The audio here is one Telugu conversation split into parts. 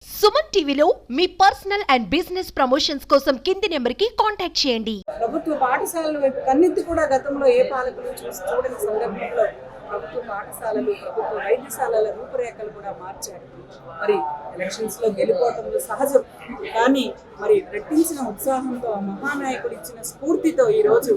సుమన్ టీవీలో మీ పర్సనల్ అండ్ బిజినెస్ ప్రమోషన్స్ కోసం కింది నెంబర్కి కాంటాక్ట్ చేయండి. ప్రభుత్వ పాఠశాలల వైపు కన్నెత్తి కూడా గతంలో ఏ పాలకులు చూడని సందర్భంలో ప్రభుత్వ పాఠశాలలు, ప్రభుత్వ వైద్యశాలల రూపురేఖలు కూడా మార్చారు. మరి ఎలక్షన్స్ లో గెలుపోవటంలో సహజం, కానీ మరి రెట్టించిన ఉత్సాహంతో ఆ మహానాయకుడు ఇచ్చిన స్ఫూర్తితో ఈరోజు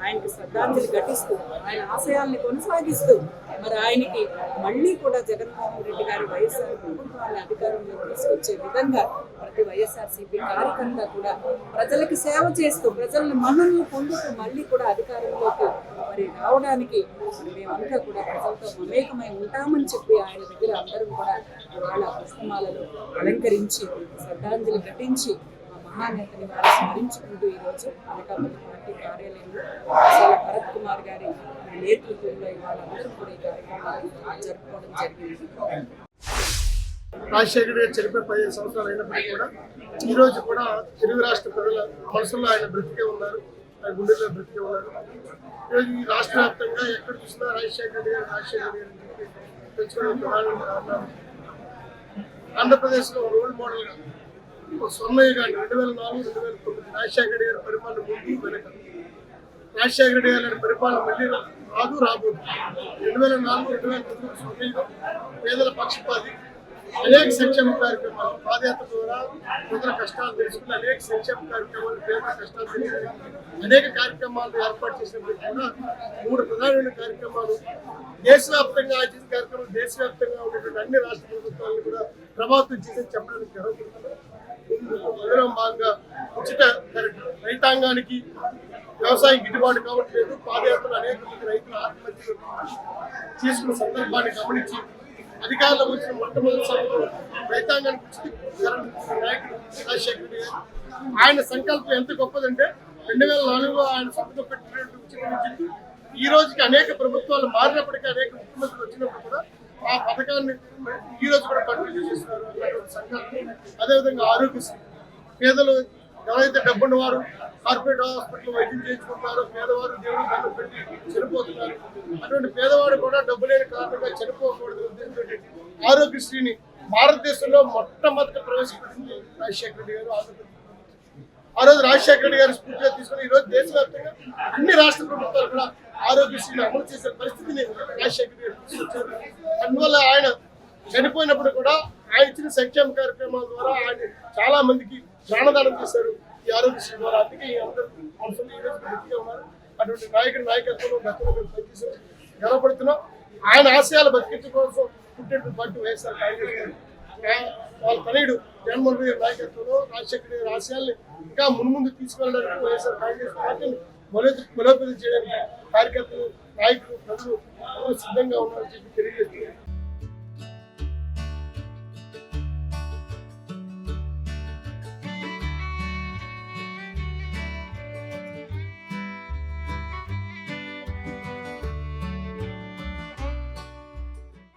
ఆయనకి శ్రద్ధాంజలి ఘటిస్తూ ఆయన ఆశయాల్ని కొనసాగిస్తూ మరి ఆయనకి మళ్ళీ కూడా జగన్మోహన్ రెడ్డి గారి వైఎస్ఆర్ ప్రభుత్వాన్ని అధికారంలోకి తీసుకొచ్చే విధంగా ప్రతి వైఎస్ఆర్సీపీ కార్యకర్త కూడా ప్రజలకి సేవ చేస్తూ ప్రజలను మన్ననలు పొందుతూ మళ్ళీ కూడా అధికారంలోకి మరి రావడానికి మేమంతా కూడా ప్రజలతో మమేకమై ఉంటామని చెప్పి ఆయన దగ్గర అందరం కూడా ఇవాళ పుష్పమాలలో అలంకరించి శ్రద్ధాంజలి ఘటించి మహానేతని వారు స్మరించుకుంటూ ఈరోజు అనకాపల్లి పార్టీ కార్యాలయంలో భరత్ కుమార్ గారి నేతృత్వంలో ఇవాళ అందరూ కూడా ఈ కార్యక్రమాన్ని జరుపుకోవడం జరిగింది. రాజశేఖర గారు చనిపోయి 15 సంవత్సరాలు అయినప్పటికీ కూడా ఈరోజు కూడా తెలుగు రాష్ట్ర ప్రజల మనసులో ఆయన బ్రతికే ఉన్నారు, ఆయన గుండెల్లో బ్రతికే ఉన్నారు. ఈరోజు ఈ రాష్ట్ర వ్యాప్తంగా ఎక్కడ చూసినా రాజశేఖర గారు తెలుసుకోవడం ప్రధాన. ఆంధ్రప్రదేశ్లో రోల్ మోడల్గా స్వర్ణయ్య గారు 2004-2009 రాజశేఖర గారి పరిపాలన ముందు వెనక. రాజశేఖర గారి పరిపాలన మళ్ళీ రాబోదు. 2004-2009 స్వర్ణయ్యలో పేదల పక్షపాతి, అనేక సంక్షేమ కార్యక్రమాలు, పాదయాత్ర ద్వారా ప్రజల కష్టాలు తెలుసుకుని అనేక సంక్షేమ కార్యక్రమాలు, పేదల కష్టాలు తెలుసుకుని అనేక కార్యక్రమాలు ఏర్పాటు చేసినప్పటికీ కూడా 3 ప్రధానమైన కార్యక్రమాలు దేశవ్యాప్తంగా చేసిన కార్యక్రమాలు దేశవ్యాప్తంగా ఉన్నటువంటి అన్ని రాష్ట్ర ప్రభుత్వాలను కూడా ప్రభావితం చేసి చెప్పడానికి జరుగుతుంది. అందులో భాగంగా ఉచిత రైతాంగానికి వ్యవసాయం గిట్టుబాటు కావట్లేదు. పాదయాత్రలు అనేక మంది రైతులు ఆత్మహత్యలు చేసుకున్న సందర్భాన్ని గమనించి అధికారంలోకి వచ్చిన మొట్టమొదటి సమయంలో రైతాంగానికి ఉచిత నాయకుడు రాజశేఖర రెడ్డి గారు. ఆయన సంకల్పం ఎంత గొప్పదంటే 2004లో ఆయన సంతకం పెట్టినటువంటి ఉచిత విద్యుత్ ఈ రోజుకి అనేక ప్రభుత్వాలు మారినప్పటికీ, అనేక ముఖ్యమంత్రులు వచ్చినప్పుడు కూడా ఆ పథకాన్ని ఈ రోజు కూడా కంటిన్యూ చేస్తున్నారు అన్నటువంటి సంకల్పం. అదేవిధంగా ఆరోగ్యశ్రీ, పేదలు ఎవరైతే డబ్బున్న వారు కార్పొరేట్ హాస్పిటల్ వైద్యం చేయించుకుంటున్నారో, పేదవారు దేవుడు దండం పెట్టి చనిపోతున్నారు, అటువంటి పేదవాడు కూడా డబ్బు లేని కారణంగా చనిపోకూడదు ఉద్దేశంతో ఆరోగ్యశ్రీని భారతదేశంలో మొట్టమొదటి ప్రవేశపెట్టింది రాజశేఖర రెడ్డి గారు. ఆ రోజు రాజశేఖర రెడ్డి గారు స్ఫూర్తిగా తీసుకుని ఈ రోజు దేశవ్యాప్తంగా అన్ని రాష్ట్ర ప్రభుత్వాలు కూడా ఆరోగ్యశ్రీని అమలు చేసే పరిస్థితిని రాజశేఖర గారు తీసుకొచ్చారు. అందువల్ల ఆయన చనిపోయినప్పుడు కూడా ఆయన ఇచ్చిన సంక్షేమ కార్యక్రమాల ద్వారా ఆయన చాలా మందికి ప్రాణదానం చేశారు ఈ ఆరోగ్యశ్రీ ద్వారా. అందుకే అందరూ అవసరం ఈ రోజు గట్టిగా ఉన్నారు. అటువంటి నాయకుడి నాయకత్వంలో గతంలో మేము పనిచేసారు, గర్వపడుతున్నాం. ఆయన ఆశయాలు బతికించడం కోసం పుట్టినటువంటి పార్టీ వైఎస్ఆర్ కాంగ్రెస్ గారు. వాళ్ళ తనయుడు జగన్మోహన్ రెడ్డి నాయకత్వంలో రాజశేఖర గారి ఆశయాల్ని ఇంకా మున్ముందు తీసుకెళ్ళడానికి వైఎస్ఆర్ కాంగ్రెస్ పార్టీని బలోపేతం చేయడానికి కార్యకర్తలు, నాయకులు, ప్రజలు సిద్ధంగా ఉన్నారని చెప్పి